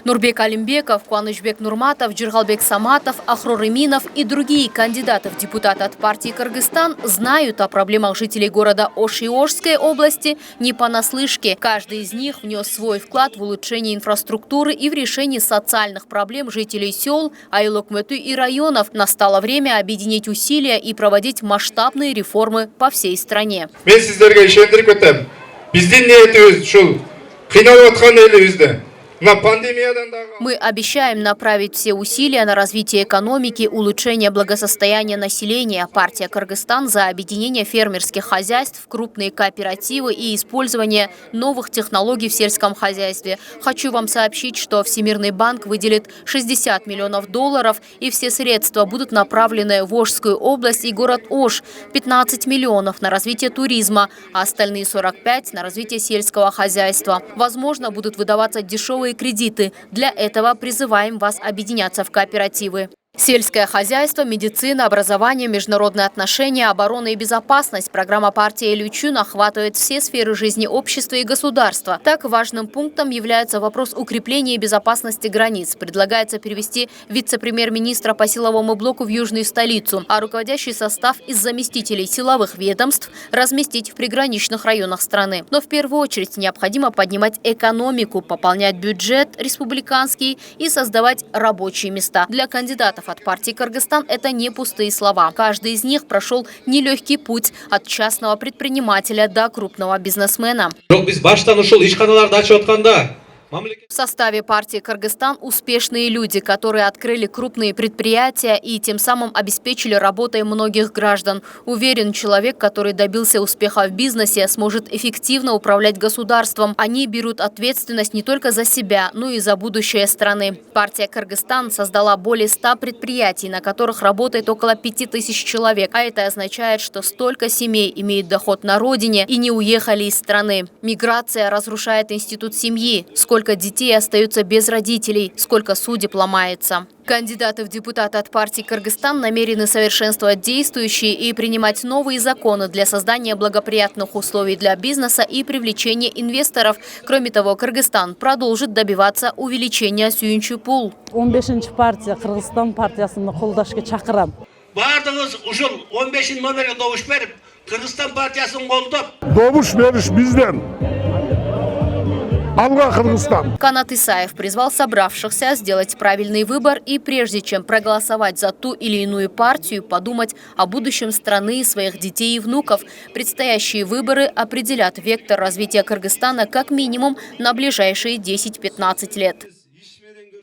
Нурбек Алимбеков, Куанышбек Нурматов, Джиргалбек Саматов, Ахрор Иминов и другие кандидаты в депутаты от партии «Кыргызстан» знают о проблемах жителей города Ош и Ошской области не понаслышке. Каждый из них внес свой вклад в улучшение инфраструктуры и в решение социальных проблем жителей сел, Айлокмету и районов. Настало время объединить усилия и проводить масштабные реформы по всей стране. Мы обещаем направить все усилия на развитие экономики, улучшение благосостояния населения. Партия «Кыргызстан» за объединение фермерских хозяйств, крупные кооперативы и использование новых технологий в сельском хозяйстве. Хочу вам сообщить, что Всемирный банк выделит $60 миллионов, и все средства будут направлены в Ошскую область и город Ош. 15 миллионов на развитие туризма, а остальные 45 на развитие сельского хозяйства. Возможно, будут выдаваться дешевые кредиты. Для этого призываем вас объединяться в кооперативы. Сельское хозяйство, медицина, образование, международные отношения, оборона и безопасность. Программа партии Элючун охватывает все сферы жизни общества и государства. Так, важным пунктом является вопрос укрепления безопасности границ. Предлагается перевести вице-премьер-министра по силовому блоку в южную столицу, а руководящий состав из заместителей силовых ведомств разместить в приграничных районах страны. Но в первую очередь необходимо поднимать экономику, пополнять бюджет республиканский и создавать рабочие места. Для кандидатов от партии «Кыргызстан» это не пустые слова. Каждый из них прошел нелегкий путь от частного предпринимателя до крупного бизнесмена. В составе партии «Кыргызстан» успешные люди, которые открыли крупные предприятия и тем самым обеспечили работой многих граждан. Уверен, человек, который добился успеха в бизнесе, сможет эффективно управлять государством. Они берут ответственность не только за себя, но и за будущее страны. Партия «Кыргызстан» создала более 100 предприятий, на которых работает около 5000 человек. А это означает, что столько семей имеют доход на родине и не уехали из страны. Миграция разрушает институт семьи. Сколько детей остаются без родителей, сколько судеб ломается. Кандидаты в депутаты от партии «Кыргызстан» намерены совершенствовать действующие и принимать новые законы для создания благоприятных условий для бизнеса и привлечения инвесторов. Кроме того, Кыргызстан продолжит добиваться увеличения сүйүнчү пул. 15-ші партия Кыргызстан партиясыны колдашка чакырам. Бардыңыз ушул 15 номерге добуш берип, Кыргызстан партиясын колдоп. Добуш бериш бизден. Канат Исаев призвал собравшихся сделать правильный выбор и прежде чем проголосовать за ту или иную партию, подумать о будущем страны, своих детей и внуков. Предстоящие выборы определят вектор развития Кыргызстана как минимум на ближайшие 10-15 лет.